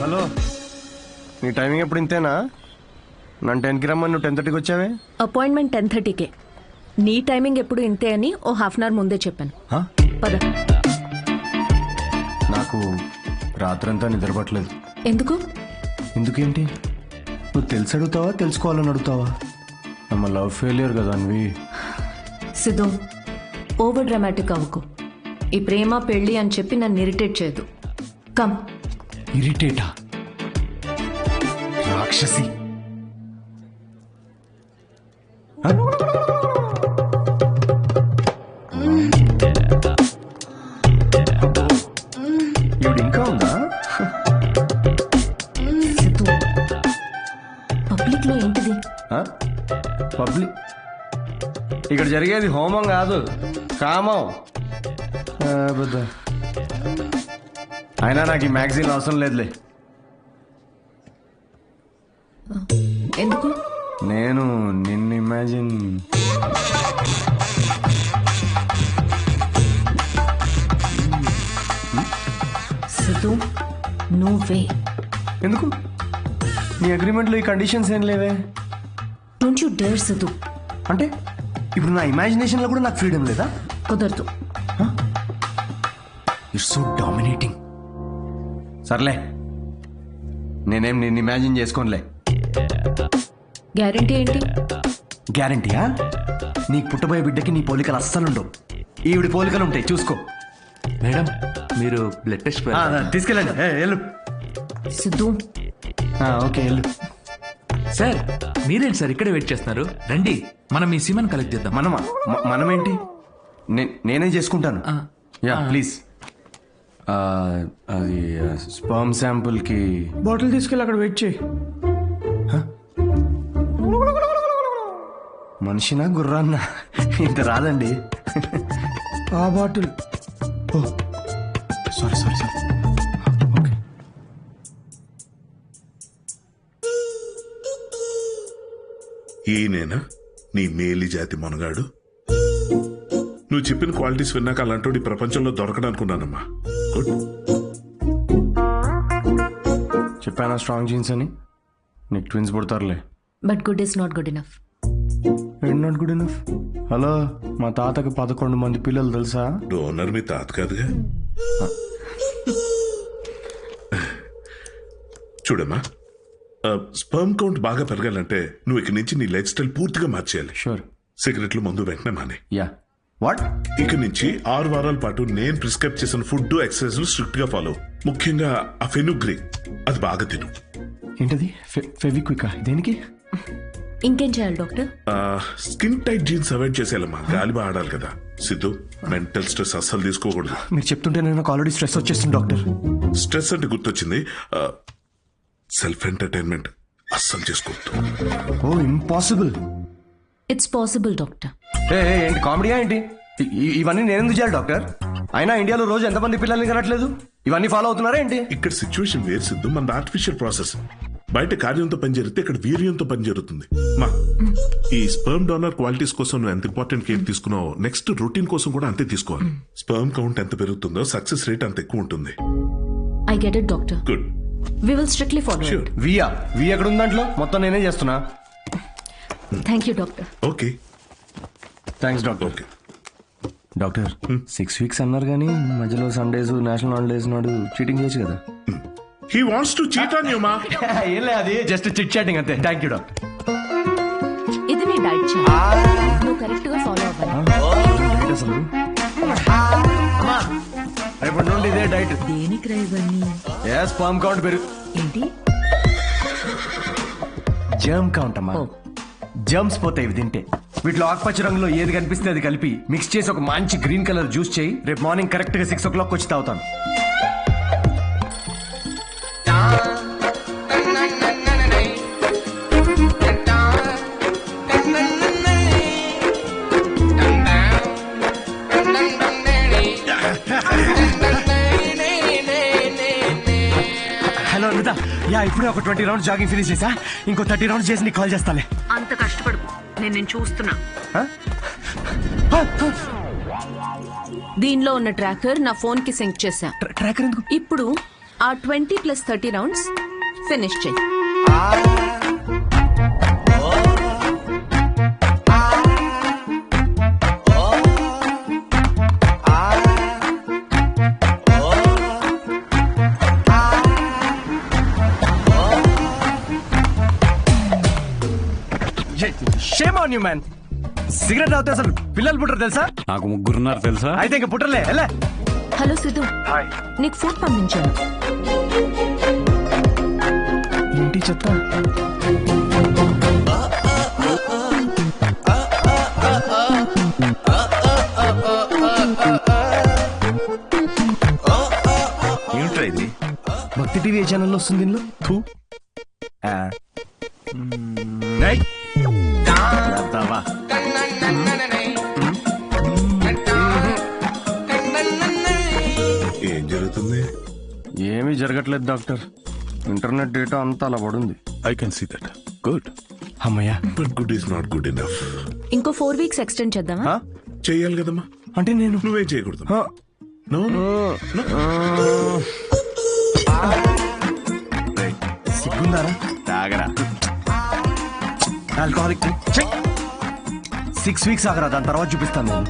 Hello, నీ timing ఎప్పుడు ఇంతేనా? నన్ను 10కి రమ్మని నువ్వు 10:30కి వచ్చావే. అపాయింట్మెంట్ 10:30కే. నీ టైమింగ్ ఎప్పుడు ఇంతే అని ఓ హాఫ్ అన్ అవర్ ముందే చెప్పాను. పద. నాకు రాత్రంతా నిద్రపట్టలేదు. ఎందుకు? ఎందుకేంటి? నువ్వు తెలిసి అడుగుతావా తెలుసుకోవాలని అడుగుతావా? నమ్మ లవ్ ఫెయిలియర్ కదా అన్వి. సిద్ధు, ఓవర్ డ్రామాటిక్ అవ్వకు. ఈ ప్రేమ పెళ్ళి అని చెప్పి నన్ను ఇరిటేట్ చేయదు. కమ్. ఇరిటేటా? రాక్షసి. ఇవిడు ఇంకా ఉందా? సిద్ధు, పబ్లిక్ లో ఏంటిది? పబ్లిక్ ఇక్కడ జరిగేది హోమం కాదు, కామం. అయినా నాకు ఈ మ్యాగజైన్ అవసరం లేదులే. ఎందుకు? నేను నిన్ను ఇమాజిన్ సిద్ధు, నువ్వే. ఎందుకు? నీ అగ్రిమెంట్లో ఈ కండిషన్స్ ఏం లేవే. Don't you dare Siddhu. అంటే ఇప్పుడు నా ఇమాజినేషన్లో కూడా నాకు ఫ్రీడమ్ లేదా? కుదరదు. It's so dominating. సర్లే, నేనేం నిన్ను ఇమాజిన్ చేసుకోనులే. గ్యారంటీ ఏంటి? గ్యారంటీయా? నీకు పుట్టబోయే బిడ్డకి నీ పోలికలు అస్సలుండవు. ఈవిడి పోలికలు ఉంటాయి, చూసుకో. మేడం, మీరు బ్లడ్ టెస్ట్ తీసుకెళ్ళండి. వెళ్ళు. సిద్ధు. ఓకే, వెళ్ళు. సార్, మీరేంటి సార్ ఇక్కడే వెయిట్ చేస్తున్నారు? రండి, మనం మీ సీమన్ కలెక్ట్ చేద్దాం. మనమా? మనమేంటి? నేనే చేసుకుంటాను. Yeah please. అది స్పర్మ్ శాంపుల్కి బాటిల్ తీసుకెళ్ళి అక్కడ వెయిట్ చేయి. మనిషినా గుర్రాన్నా? ఇంత రాదండి. ఆ bottle. Sorry sorry sir. Okay. ఈయనేనా నీ మేలి జాతి మనగాడు? నువ్వు చెప్పిన క్వాలిటీస్ విన్నాక అలాంటి ప్రపంచంలో దొరకడనుకున్నానమ్మా. గుడ్. చెప్పానా స్ట్రాంగ్ జీన్స్ అని? నీకు ట్విన్స్ పుడతారులే. But good is not good enough. Not good enough? Hello, మా తాతకి 11 మంది పిల్లలు తెలుసా? డోనర్ మీ తాత కాదుగా. చూడమ్మా, స్పర్మ్ కౌంట్ బాగా పెరగాలంటే నువ్వు ఇక నుంచి నీ లైఫ్ స్టైల్ పూర్తిగా మార్చేయాలి. షూర్. సిగరెట్లు మందు వెంటనే మానే. యా. వాట్? ఇక నుంచి 6 వారాల పాటు నేను ప్రిస్క్రైబ్ చేసిన ఫుడ్ ఎక్సర్సైజ్ స్ట్రిక్ట్ గా ఫాలో. ముఖ్యంగా ఆ ఫెనుగ్రీ, అది బాగా తిను. ఏంటది? ఫెవిక్వికా? దేనికి? ఇంకేం చేయాలి doctor? Skin tight jeans avoid చేసేయాలమ్మా. గాలి బాగా ఆడాలి కదా. సిద్ధు, మెంటల్ స్ట్రెస్ అస్సలు తీసుకోకూడదు. మీరు చెప్తుంటే నాకు ఆల్రెడీ స్ట్రెస్ వచ్చేస్తుంది డాక్టర్. స్ట్రెస్ అంటే గుర్తొచ్చింది, సెల్ఫ్ ఎంటర్టైన్మెంట్ అస్సలు చేసుకోవద్దు. ఓ, ఇంపాసిబుల్. It's possible doctor. ఏంటి కామెడీయా ఏంటి? ఇవన్నీ నేను ఎందుకు చేయాలి డాక్టర్? అయినా ఇండియాలో రోజు ఎంతమంది పిల్లల్ని కనట్లేదు? ఇవన్నీ ఫాలో అవుతున్నారా ఏంటి? ఇక్కడ సిచ్యువేషన్ వేరు సిద్ధు, మన ఆర్టిఫిషియల్ ప్రాసెస్. బయట కార్యంతో పని జరిగితే ఇక్కడ వీర్యంతో పని జరుగుతుంది. మా ఈ స్పర్మ్ డోనర్ క్వాలిటీస్ కోసం నువ్వు ఎంత ఇంపార్టెంట్ కేర్ తీసుకున్నావో నెక్స్ట్ రొటీన్ కోసం కూడా అంతే తీసుకోవాలి. స్పర్మ్ కౌంట్ ఎంత పెరుగుతుందో సక్సెస్ రేట్ అంత ఎక్కువ ఉంటుంది. I get it doctor. Good. We will strictly follow it. వి ఎక్కడ ఉంది దాంట్లో? మొత్తం నేనే చేస్తున్నా. Thank you doctor. Okay, thanks doctor. Okay. Doctor, 6 weeks అన్నారు కానీ మధ్యలో సండేస్, నేషనల్ హాలిడేస్ నాడు చీటింగ్ చేయొచ్చు కదా? He wants to cheat on you, ma. ఏం లేదు, అది జస్ట్ చిట్ చాటింగ్ అంతే. Thank you doctor. ఇది నీ డైట్ చార్ట్. నువ్వు కరెక్ట్ గా ఫాలో అవ్వాలి. అసలు రేపటి నుండి ఇదే డైట్. దేనికి రా ఇవన్నీ? స్పర్మ్ కౌంట్ పెరుగు. ఏంటి? జర్మ్ కౌంట్ అమ్మా. జర్మ్స్ పోతాయి ఇవి తింటే. వీటిలో ఆకుపచ్చ రంగులో ఏది కనిపిస్తే అది కలిపి మిక్స్ చేసి ఒక మంచి గ్రీన్ కలర్ జ్యూస్ చేయి. రేపు మార్నింగ్ కరెక్ట్ గా 6 o'clock వచ్చి తాగుతాను. హలో అనిత, యా ఇప్పుడే ఒక 20 rounds జాగింగ్ ఫినిష్ చేసా. ఇంకో 30 rounds చేసి నీకు కాల్ చేస్తాలే. అంత కష్టపడు, నేను చూస్తున్నా. దీనిలో ఉన్న ట్రాకర్ నా ఫోన్ కి సింక్ చేశా. ట్రాకర్ ఎందుకు? ఇప్పుడు ఆ 20+30 రౌండ్స్ ఫినిష్ చెయ్యి. Shame on you man. Cigarette తాగితే అసలు పిల్లలు పుట్టరు తెలుసా? నాకు ముగ్గురున్నారు తెలుసా? అయితే ఇంక పుట్టలే. ఎలా? హలో సిద్ధు, నీకు ఫుడ్ పంపించాను. ఏంటి చెత్త? ఏమిట్రా ఇది? భక్తి టీవీ ఛానల్లో వస్తుంది దీనిలో. థూ. ఆ. ఏయ్. చేద్దావా? ఏం జరుగుతుంది? ఏమీ జరగట్లేదు డాక్టర్. ఇంటర్నెట్ డేటా అంతా అలా పడుంది. I can see that. Good. అమ్మయ్యా. But good is not good enough. ఇంకో 4 వీక్స్ ఎక్స్టెండ్ చేద్దామా? ఆ? చెయ్యాలి కదమ్మా. అంటే నేను నువ్వేం చేయకూడదు. ఆ. No, no. సిగ్గుందారా? తాగరా. ఆల్కహాలిక్ 6 వీక్స్ ఆగరా, దాని తర్వాత చూపిస్తాను నేను.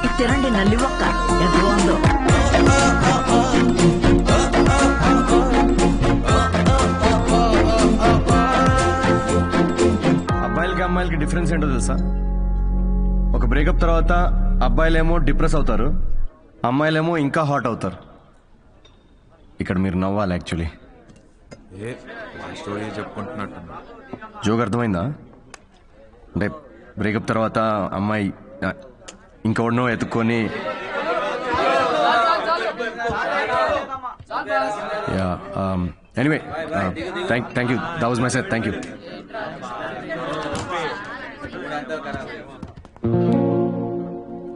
ఇది తినండి, నల్లి ఒక్క ఎంత బాగుందో. అబ్బాయిలకి అమ్మాయిలకి డిఫరెన్స్ ఏంటో తెలుసా? ఒక బ్రేకప్ తర్వాత అబ్బాయిలేమో డిప్రెస్ అవుతారు, అమ్మాయిలేమో ఇంకా హాట్ అవుతారు. ఇక్కడ మీరు నవ్వాలి యాక్చువల్లీ. జోక్ అర్థమైందా? అంటే బ్రేకప్ తర్వాత అమ్మాయి ఇంకెవడనో ఎత్తుక్కొని yeah anyway thank you, that was my set. Thank you.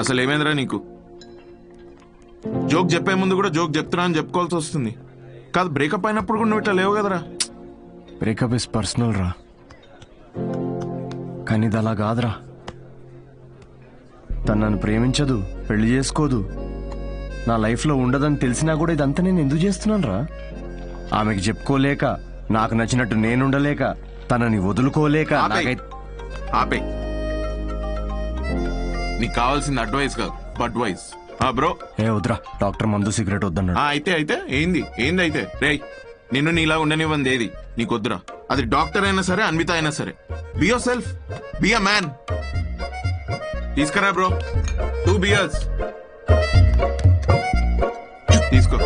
అసలు ఏమైందిరా నీకు? జోక్ చెప్పే ముందు కూడా జోక్ చెప్తున్నా అని చెప్పుకోవాల్సి వస్తుంది. కాదు, బ్రేకప్ అయినప్పుడు కూడా నువ్వు ఇట్లా లేవు కదరా. బ్రేకప్ ఇస్ పర్సనల్ రా, కానీ ఇది అలా కాదురా. తను నన్ను ప్రేమించదు, పెళ్లి చేసుకోదు, నా లైఫ్లో ఉండదని తెలిసినా కూడా ఇదంతా నేను ఎందుకు చేస్తున్నాను రా? ఆమెకి చెప్పుకోలేక, నాకు నచ్చినట్టు నేనుండలేక, తనని వదులుకోలేక ఆపే. నీకు కావాల్సింది అడ్వైస్ కాదు, అడ్వైస్. బ్రో ఏ వద్దురా, డాక్టర్ మందు సిగరెట్ వద్దన్నాడు. అయితే ఏంది అయితే రేయ్, నిన్ను నీలా ఉండనివ్వంది ఏది నీకు వద్దురా. అది డాక్టర్ అయినా సరే, అన్విత అయినా సరే. Be your self, be a man. తీసుకురా బ్రో, 2 beers తీసుకో.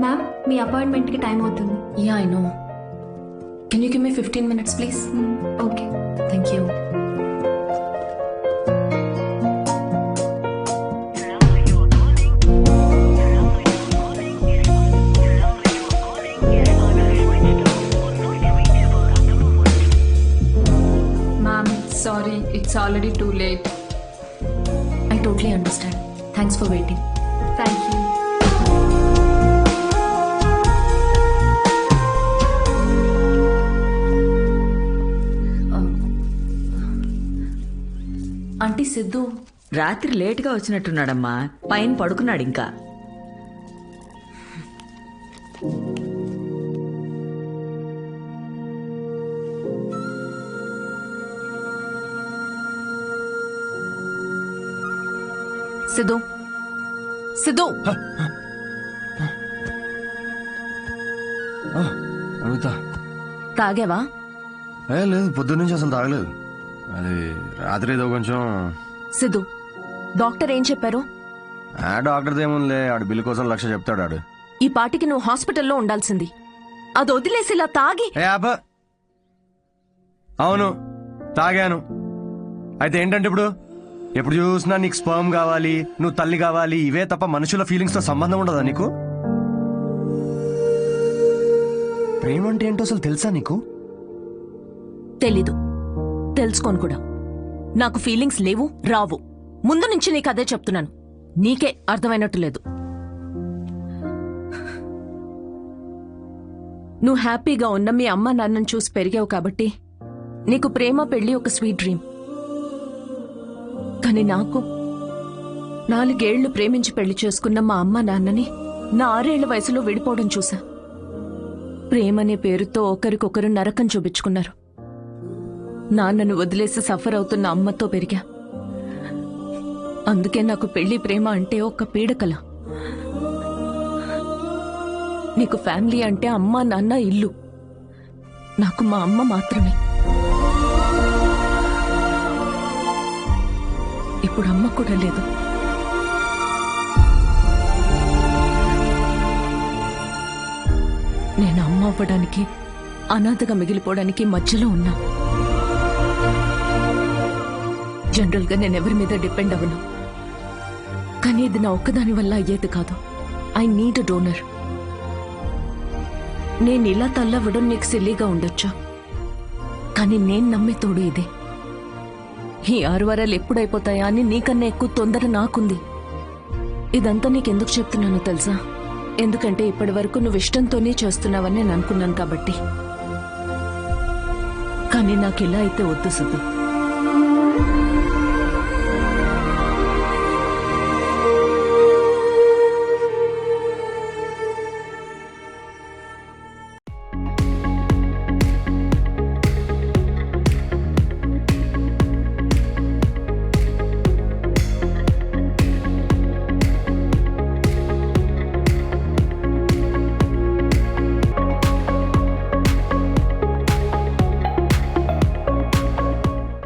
మ్యామ్, మీ అపాయింట్మెంట్కి టైం అవుతుంది. Yeah I know. Can you give me 15 minutes please? Okay. Thank you. Ma'am, sorry, it's already too late. I totally understand. Thanks for waiting. Thank you. Aunty Siddhu రాత్రి లేటుగా వచ్చినట్టున్నాడమ్మా, పైన పడుకున్నాడు ఇంకా. సిద్ధు, సిద్ధు, అడుగుతా. తాగావా? లేదు, పొద్దున్న నుంచి అసలు తాగలేదు. అది రాత్రి ఏదో కొంచెం. సిద్ధు, డాక్టర్ ఏం చెప్పారు? డాక్టర్ది ఏముందిలే, ఆడు బిల్లు కోసం 1,00,000 చెప్తాడు ఆడు. ఈ పాటికి నువ్వు హాస్పిటల్లో ఉండాల్సింది. అది వదిలేసి ఇలా తాగి. అవును, తాగాను. అయితే ఏంటంటే ఇప్పుడు ఎప్పుడు చూసినా నీకు స్పర్మ్ కావాలి, నువ్వు తల్లి కావాలి, ఇవే తప్ప మనుషుల ఫీలింగ్స్ తో సంబంధం ఉండదా నీకు? ప్రేమ అంటే ఏంటో అసలు తెలుసా నీకు? తెలీదు, తెలుసుకోను కూడా. నాకు ఫీలింగ్స్ లేవు, రావు. ముందు నుంచి నీకు అదే చెప్తున్నాను. నీకే అర్థమైనట్టు లేదు. నువ్వు హ్యాపీగా ఉన్న మీ అమ్మ నాన్నను చూసి పెరిగావు కాబట్టి నీకు ప్రేమ పెళ్లి ఒక స్వీట్ డ్రీమ్. కానీ నాకు 4 ఏళ్లు ప్రేమించి పెళ్లి చేసుకున్న మా అమ్మ నాన్నని నా 6 ఏళ్ల వయసులో విడిపోవడం చూసా. ప్రేమనే పేరుతో ఒకరికొకరు నరకం చూపించుకున్నారు. నాన్నను వదిలేసి సఫర్ అవుతున్న అమ్మతో పెరిగా. అందుకే నాకు పెళ్లి ప్రేమ అంటే ఒక పీడకల. నీకు ఫ్యామిలీ అంటే అమ్మ నాన్న ఇల్లు, నాకు మా అమ్మ మాత్రమే. ఇప్పుడు అమ్మ కూడా లేదు. నేను అమ్మ అవ్వడానికి, అనాథగా మిగిలిపోవడానికి మధ్యలో ఉన్నా. జనరల్గా నేను ఎవరి మీద డిపెండ్ అవ్వను, కానీ ఇది నా ఒక్కదాని వల్ల అయ్యేది కాదు. I need a donor. నేను ఇలా తల్లవ్వడం నీకు సిల్లీగా ఉండొచ్చు, కానీ నేను నమ్మే తోడు ఇదే. ఈ 6 వారాలు ఎప్పుడైపోతాయా అని నీకన్నా ఎక్కువ తొందర నాకుంది. ఇదంతా నీకెందుకు చెప్తున్నానో తెలుసా? ఎందుకంటే ఇప్పటి వరకు నువ్వు ఇష్టంతోనే చేస్తున్నావని నేను అనుకున్నాను కాబట్టి. కానీ నాకు ఇలా అయితే వద్దు సిద్ధు.